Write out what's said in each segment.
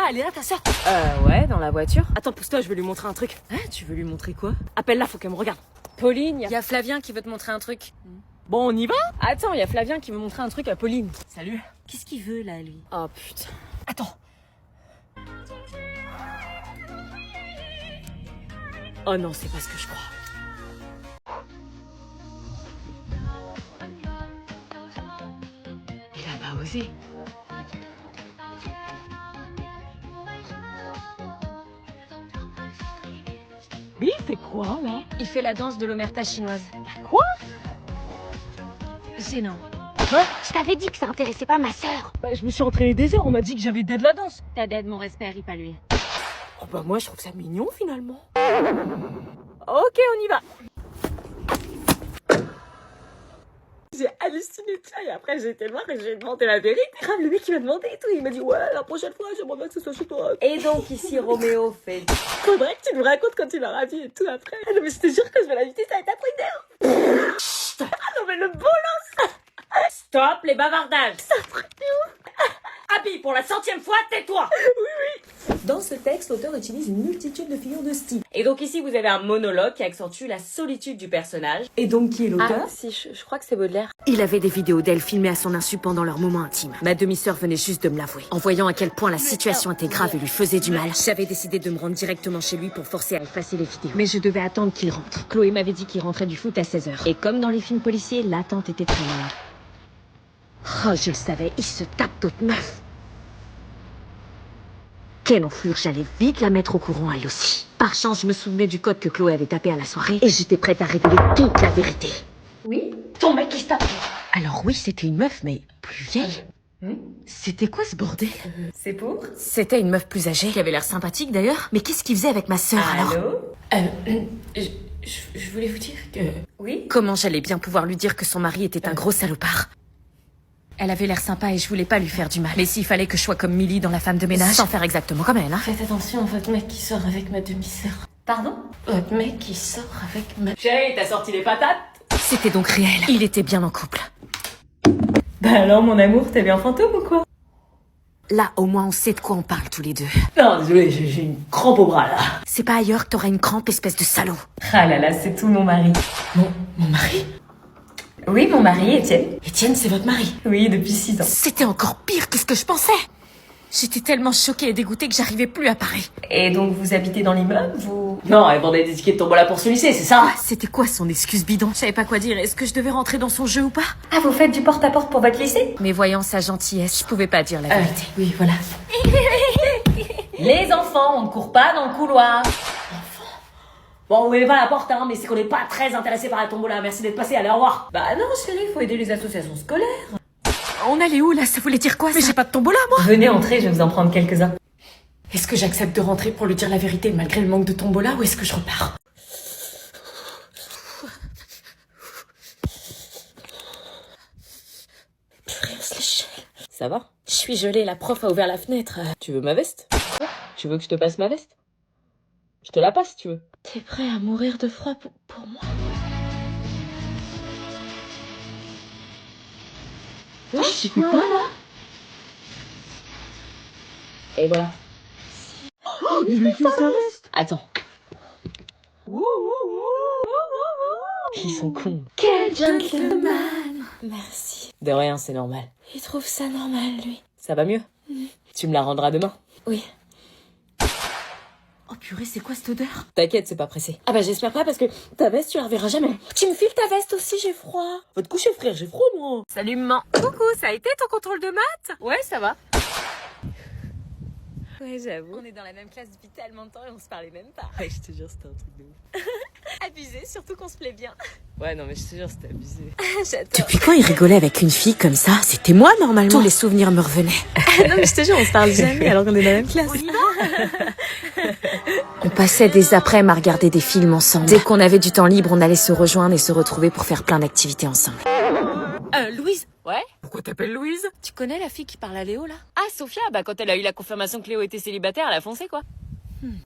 elle est là ta sœur? Ouais, dans la voiture. Attends, pousse-toi, je vais lui montrer un truc. Hein, tu veux lui montrer quoi? Appelle-la, faut qu'elle me regarde. Pauline, y a Flavien qui veut te montrer un truc. Bon, on y va? Attends, y a Flavien qui veut montrer un truc à Pauline. Salut. Qu'est-ce qu'il veut là, lui? Oh putain. Attends. Oh non, c'est pas ce que je crois. Il a pas osé. Lui, il fait quoi, là? Il fait la danse de l'omerta chinoise. Quoi? Gênant. Je t'avais dit que ça intéressait pas ma sœur. Bah, je me suis entraîné des heures, on m'a dit que j'avais d'aide la danse. T'as d'aide, mon respect, ris pas lui. Oh bah moi, je trouve ça mignon, finalement. Ok, on y va. J'ai halluciné de ça et après j'ai été le voir et j'ai demandé la vérité. Grave, le mec il m'a demandé et tout, il m'a dit ouais la prochaine fois j'aimerais bien que ce soit chez toi. Et donc ici, Roméo fait... Faudrait que tu nous racontes quand tu l'auras vu et tout après. Ah non mais je te jure que je vais l'inviter, ça va être un truc d'air. Ah non mais le bolos. Stop les bavardages. Abby, pour la 100e fois, tais-toi. Oui. Dans ce texte, l'auteur utilise une multitude de figures de style. Et donc ici, vous avez un monologue qui accentue la solitude du personnage. Et donc qui est l'auteur? Ah, si, je crois que c'est Baudelaire. Il avait des vidéos d'elle filmées à son insu pendant leurs moments intimes. Ma demi-sœur venait juste de me l'avouer. En voyant à quel point la situation était grave et lui faisait du mal, j'avais décidé de me rendre directement chez lui pour forcer à effacer les vidéos. Mais je devais attendre qu'il rentre. Chloé m'avait dit qu'il rentrait du foot à 16h. Et comme dans les films policiers, l'attente était très longue. Oh, je le savais, il se tape d'autres meufs. Quelle enflure, j'allais vite la mettre au courant elle aussi. Par chance, je me souvenais du code que Chloé avait tapé à la soirée et j'étais prête à révéler toute la vérité. Oui? Ton mec qui se tape. Alors oui, c'était une meuf, mais plus vieille. C'était quoi ce bordel? C'est pour? C'était une meuf plus âgée, qui avait l'air sympathique d'ailleurs. Mais qu'est-ce qu'il faisait avec ma sœur alors? Allô? Je voulais vous dire que... Oui? Comment j'allais bien pouvoir lui dire que son mari était un gros salopard? Elle avait l'air sympa et je voulais pas lui faire du mal. Mais s'il fallait que je sois comme Millie dans La femme de ménage, sans faire exactement comme elle, hein. Faites attention à votre mec qui sort avec ma demi-sœur. Pardon? Votre mec qui sort avec ma... Chérie, t'as sorti les patates? C'était donc réel. Il était bien en couple. Bah alors, mon amour, t'es bien fantôme ou quoi? Là, au moins, on sait de quoi on parle tous les deux. Non, désolé, j'ai une crampe au bras là. C'est pas ailleurs que t'auras une crampe, espèce de salaud. Ah là là, c'est tout mon mari. Mon mari? Oui, mon mari, Étienne. Étienne, c'est votre mari? Oui, depuis 6 ans. C'était encore pire que ce que je pensais. J'étais tellement choquée et dégoûtée que j'arrivais plus à parler. Et donc, vous habitez dans l'immeuble, vous... Non, elle vendait des tickets de tombola pour ce lycée, c'est ça? C'était quoi son excuse bidon? Je savais pas quoi dire. Est-ce que je devais rentrer dans son jeu ou pas? Ah, vous faites du porte-à-porte pour votre lycée? Mais voyant sa gentillesse, je pouvais pas dire la vérité. Oui, voilà. Les enfants, on ne court pas dans le couloir. Bon, ouvrez pas la porte, hein, mais c'est qu'on n'est pas très intéressé par la tombola. Merci d'être passé, allez, au revoir. Bah non, chérie, faut aider les associations scolaires. On allait où là? Ça voulait dire quoi? Mais j'ai pas de tombola, moi. Venez entrer, je vais vous en prendre quelques-uns. Est-ce que j'accepte de rentrer pour lui dire la vérité malgré le manque de tombola ou est-ce que je repars? Ça va? Je suis gelée, la prof a ouvert la fenêtre. Tu veux ma veste? Tu veux que je te passe ma veste? Je te la passe si tu veux. T'es prêt à mourir de froid pour moi? C'est quoi là? Et voilà. Oh, il lui fait sa veste. Attends. Ils sont cons. Quel gentleman! Merci. De rien, c'est normal. Il trouve ça normal, lui. Ça va mieux? Tu me la rendras demain? Oui. Oh purée, c'est quoi cette odeur? T'inquiète, c'est pas pressé. Ah bah j'espère pas parce que ta veste, tu la reverras jamais. Tu me files ta veste aussi, j'ai froid. Va te coucher, frère, j'ai froid, moi. Salut maman. Coucou, ça a été ton contrôle de maths? Ouais, ça va. Ouais, j'avoue. On est dans la même classe depuis tellement de temps et on se parlait même pas. Ouais, je te jure, c'était un truc de ouf. Abusé, surtout qu'on se plaît bien. Ouais, non, mais je te jure, c'était abusé. J'adore. Depuis quand il rigolait avec une fille comme ça? C'était moi normalement. Tous les souvenirs me revenaient. Non, mais je te jure, on se parle jamais alors qu'on est dans la même classe. On passait des après-midi à regarder des films ensemble. Dès qu'on avait du temps libre, on allait se rejoindre et se retrouver pour faire plein d'activités ensemble. Louise? Ouais? Pourquoi t'appelles Louise? Tu connais la fille qui parle à Léo, là? Ah, Sophia, bah quand elle a eu la confirmation que Léo était célibataire, elle a foncé, quoi.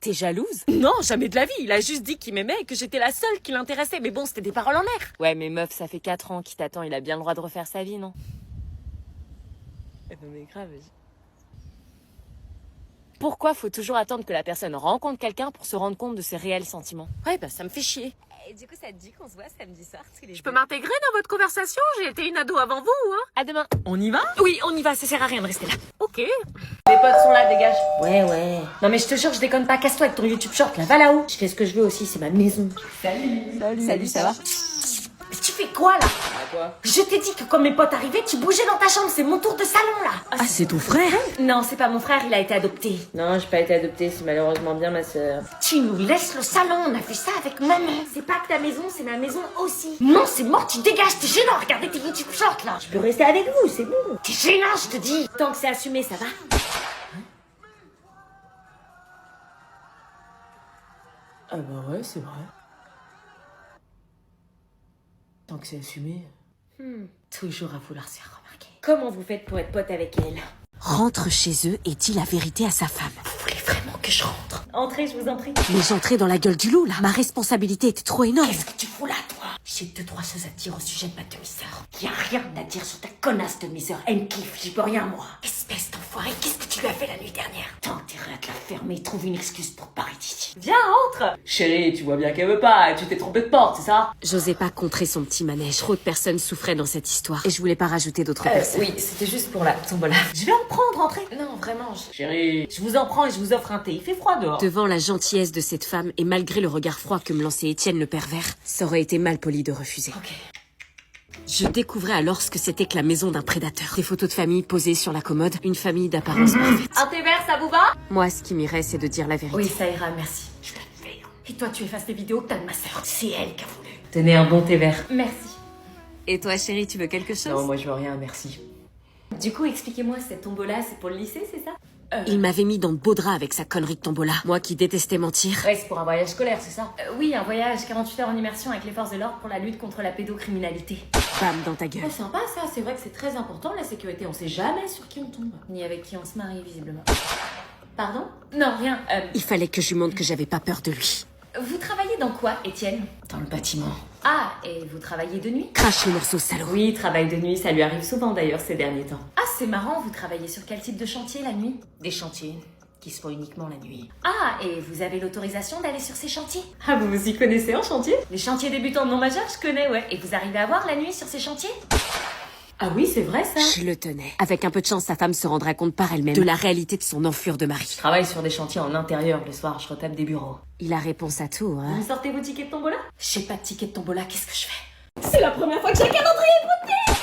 T'es jalouse? Non, jamais de la vie. Il a juste dit qu'il m'aimait et que j'étais la seule qui l'intéressait. Mais bon, c'était des paroles en l'air. Ouais, mais meuf, ça fait 4 ans qu'il t'attend, il a bien le droit de refaire sa vie, non? Non, mais grave, Pourquoi faut toujours attendre que la personne rencontre quelqu'un pour se rendre compte de ses réels sentiments? Ouais, bah ça me fait chier. Et du coup, ça te dit qu'on se voit samedi soir tous les Je peux m'intégrer dans votre conversation? J'ai été une ado avant vous, hein? À demain. On y va? Oui, on y va, ça sert à rien de rester là. Ok. Les potes sont là, dégage. Ouais. Non mais je te jure, je déconne pas. Casse-toi avec ton YouTube Short, là. Va là-haut. Je fais ce que je veux aussi, c'est ma maison. Salut, ça va? Mais tu fais quoi, là? Quoi? Je t'ai dit que quand mes potes arrivaient, tu bougeais dans ta chambre. C'est mon tour de salon, là. Ah, c'est ton frère? Non, c'est pas mon frère, il a été adopté. Non, j'ai pas été adoptée, c'est malheureusement bien ma sœur. Tu nous laisses le salon, on a fait ça avec maman. C'est pas que ta maison, c'est ma maison aussi. Non, c'est mort, tu dégages, t'es gênant. Regardez tes YouTube Shorts, là. Je peux rester avec vous, c'est bon. T'es gênant, je te dis. Tant que c'est assumé, ça va? Ah bah ouais, c'est vrai. Tant que c'est assumé. Toujours à vouloir se faire remarquer. Comment vous faites pour être pote avec elle? Rentre chez eux et dit la vérité à sa femme. Vous voulez vraiment que je rentre? Entrez, je vous en prie. Mais j'entrais dans la gueule du loup, là. Ma responsabilité était trop énorme. Qu'est-ce que tu fous là, toi? J'ai 2-3 choses à te dire au sujet de ma demi-sœur. Y a rien à dire sur ta connasse demi-sœur. Elle me kiffe, j'y peux rien, moi. Espèce d'enfoiré, qu'est-ce que tu lui as fait la nuit dernière? T'as intérêt à te la fermer, trouve une excuse pour parler d'ici. Viens, entre! Chérie, tu vois bien qu'elle veut pas, tu t'es trompé de porte, c'est ça? J'osais pas contrer son petit manège. Trop de personnes souffraient dans cette histoire. Et je voulais pas rajouter d'autres personnes. Oui, c'était juste pour la tombola. Je vais en prendre, entrez. Non, vraiment, Chérie. Je vous en prends et je vous offre un thé. Il fait froid dehors. Devant la gentillesse de cette femme et malgré le regard froid que me lançait Étienne le pervers, ça aurait été mal poli de refuser. Ok. Je découvrais alors ce que c'était que la maison d'un prédateur. Des photos de famille posées sur la commode, une famille d'apparence parfaite. Un thé vert, ça vous va? Moi, ce qui m'irait, c'est de dire la vérité. Oui, ça ira, merci. Je te le fais. Et toi, tu effaces les vidéos que t'as de ma sœur. C'est elle qui a voulu. Tenez un bon thé vert. Merci. Et toi, chérie, tu veux quelque chose? Non, moi je veux rien, merci. Du coup, expliquez-moi, cette tombola, c'est pour le lycée, c'est ça? Il m'avait mis dans de beaux draps avec sa connerie de tombola. Moi qui détestais mentir. Ouais, c'est pour un voyage scolaire, c'est ça? Oui, un voyage 48 heures en immersion avec les forces de l'ordre pour la lutte contre la pédocriminalité. Bam, dans ta gueule. Oh, sympa ça, c'est vrai que c'est très important la sécurité, on sait jamais sur qui on tombe. Ni avec qui on se marie, visiblement. Pardon? Non, rien. Il fallait que je lui montre que j'avais pas peur de lui. Vous travaillez dans quoi, Étienne? Dans le bâtiment. Ah, et vous travaillez de nuit? Crache le morceau, salaud. Oui, travail de nuit, ça lui arrive souvent d'ailleurs ces derniers temps. Ah, c'est marrant, vous travaillez sur quel type de chantier la nuit? Des chantiers qui se font uniquement la nuit. Ah, et vous avez l'autorisation d'aller sur ces chantiers? Ah, vous vous y connaissez en chantier? Les chantiers débutants non majeurs, je connais, ouais. Et vous arrivez à voir la nuit sur ces chantiers? Ah oui, c'est vrai ça. Je le tenais. Avec un peu de chance, sa femme se rendra compte par elle-même de la réalité de son enflure de mari. Je travaille sur des chantiers en intérieur le soir, je retape des bureaux. Il a réponse à tout, hein. Vous sortez vos tickets de tombola? J'ai pas de ticket de tombola, qu'est-ce que je fais? C'est la première fois que j'ai un calendrier voté!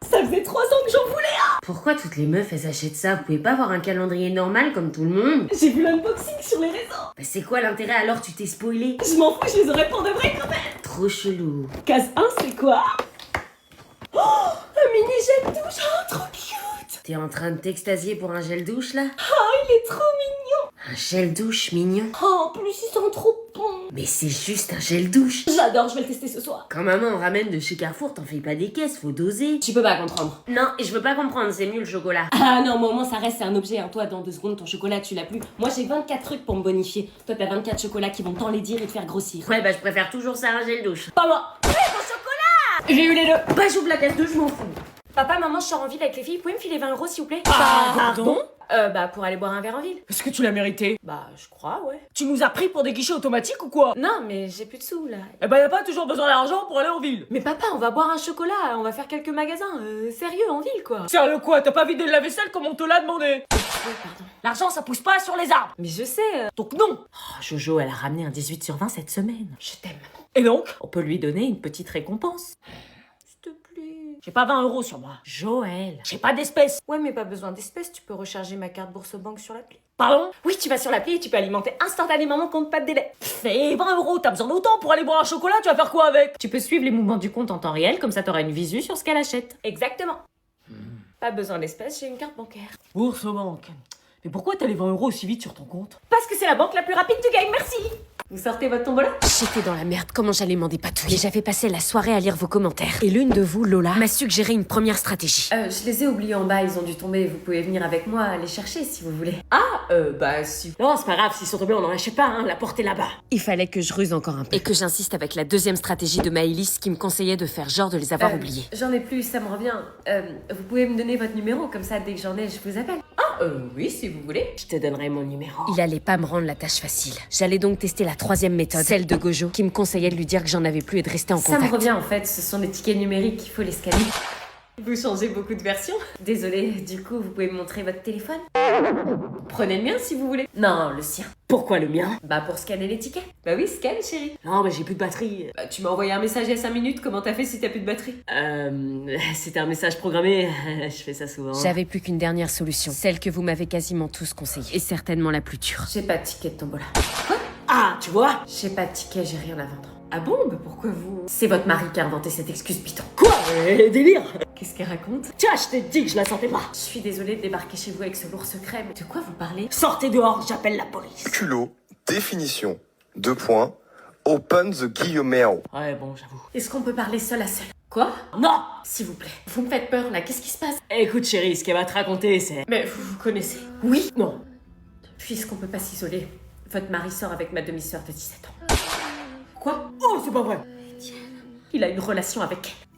Ça faisait 3 ans que j'en voulais un! Pourquoi toutes les meufs elles achètent ça? Vous pouvez pas avoir un calendrier normal comme tout le monde? J'ai vu l'unboxing sur les réseaux! Bah c'est quoi l'intérêt alors? Tu t'es spoilé? Je m'en fous, je les aurais pour de vrai quand même! Trop chelou. Case 1, c'est quoi? Oh! Un mini gel douche! Oh, trop cute! T'es en train de t'extasier pour un gel douche là? Oh, il est trop mignon! Un gel douche mignon? Oh, en plus, il sent trop bon! Mais c'est juste un gel douche! J'adore, je vais le tester ce soir! Quand maman ramène de chez Carrefour, t'en fais pas des caisses, faut doser. Tu peux pas comprendre. Non, et je veux pas comprendre, c'est mieux le chocolat. Ah non, moi au moins ça reste, c'est un objet, hein. Toi, dans 2 secondes, ton chocolat, tu l'as plus. Moi, j'ai 24 trucs pour me bonifier. Toi, t'as 24 chocolats qui vont t'enlaidir et te faire grossir. Ouais bah je préfère toujours ça à un gel douche. Pas moi! Ouais, mon chocolat! J'ai eu les deux! Bah j'ouvre la caisse 2, je m'en fous. Papa, maman, je sors en ville avec les filles, vous pouvez me filer 20 € s'il vous plaît? Pardon? Bah, pour aller boire un verre en ville. Est-ce que tu l'as mérité? Bah, je crois, ouais. Tu nous as pris pour des guichets automatiques ou quoi? Non, mais j'ai plus de sous, là. Eh ben y a pas toujours besoin d'argent pour aller en ville. Mais papa, on va boire un chocolat, on va faire quelques magasins, sérieux, en ville, quoi. Sérieux quoi? T'as pas vidé le lave-vaisselle comme on te l'a demandé? Oui, pardon. L'argent ça pousse pas sur les arbres. Mais je sais, Donc non. Oh, Jojo, elle a ramené un 18 sur 20 cette semaine. Je t'aime, maman. Et donc? On peut lui donner une petite récompense. S'il te plaît. J'ai pas 20 € sur moi. Joël. J'ai pas d'espèces. Ouais, mais pas besoin d'espèces, tu peux recharger ma carte bourse banque sur l'appli. Pardon? Oui, tu vas sur l'appli et tu peux alimenter instantanément mon compte, pas de délai. Et 20 €, t'as besoin d'autant pour aller boire un chocolat, tu vas faire quoi avec? Tu peux suivre les mouvements du compte en temps réel, comme ça t'auras une visu sur ce qu'elle achète. Exactement. Pas besoin d'espèces, j'ai une carte bancaire. Bourse banque. Mais pourquoi t'as les 20 € aussi vite sur ton compte? Parce que c'est la banque la plus rapide du game, merci. Vous sortez votre tombola? J'étais dans la merde, comment j'allais m'en dépatouiller? J'avais passé la soirée à lire vos commentaires. Et l'une de vous, Lola, m'a suggéré une première stratégie. Je les ai oubliés en bas, ils ont dû tomber. Vous pouvez venir avec moi les chercher si vous voulez. Ah, Bah si. Non, c'est pas grave, s'ils sont tombés, on n'en achète pas, hein, la porte est là-bas. Il fallait que je ruse encore un peu. Et que j'insiste avec la deuxième stratégie de Maëlys qui me conseillait de faire genre de les avoir oubliés. J'en ai plus, ça me revient. Vous pouvez me donner votre numéro, comme ça, dès que j'en ai, je vous appelle. Oui, si vous voulez. Je te donnerai mon numéro. Il allait pas me rendre la tâche facile. J'allais donc tester la troisième méthode, celle de Gojo, qui me conseillait de lui dire que j'en avais plus et de rester en Ça contact. me revient, en fait, ce sont des tickets numériques, il faut les scanner. Vous changez beaucoup de versions. Désolée, du coup, vous pouvez me montrer votre téléphone? Prenez le mien si vous voulez. Non, le sien. Pourquoi le mien? Bah pour scanner les tickets. Bah oui, scanne chérie. Non, mais j'ai plus de batterie. Bah tu m'as envoyé un message il y a 5 minutes, comment t'as fait si t'as plus de batterie? C'était un message programmé, je fais ça souvent. J'avais plus qu'une dernière solution, celle que vous m'avez quasiment tous conseillée, et certainement la plus dure. J'ai pas de ticket de tombola. Ah, tu vois? J'ai pas de ticket, j'ai rien à vendre. Ah bon? Bah pourquoi vous... C'est votre mari qui a inventé cette excuse piton. Quoi? Délire! Qu'est-ce qu'elle raconte? Tiens, je t'ai dit que je la sentais pas. Je suis désolée de débarquer chez vous avec ce lourd secret, mais de quoi vous parlez? Sortez dehors, j'appelle la police. Culot, définition, 2 points, open the guillemets. Ouais, bon, j'avoue. Est-ce qu'on peut parler seul à seul? Quoi? Non! S'il vous plaît. Vous me faites peur là, qu'est-ce qui se passe? Écoute, chérie, ce qu'elle va te raconter, c'est... Mais vous vous connaissez? Oui? Non. Puisqu'on peut pas s'isoler, votre mari sort avec ma demi-sœur de 17 ans. Quoi? Oh, c'est pas vrai! Il a une relation avec elle.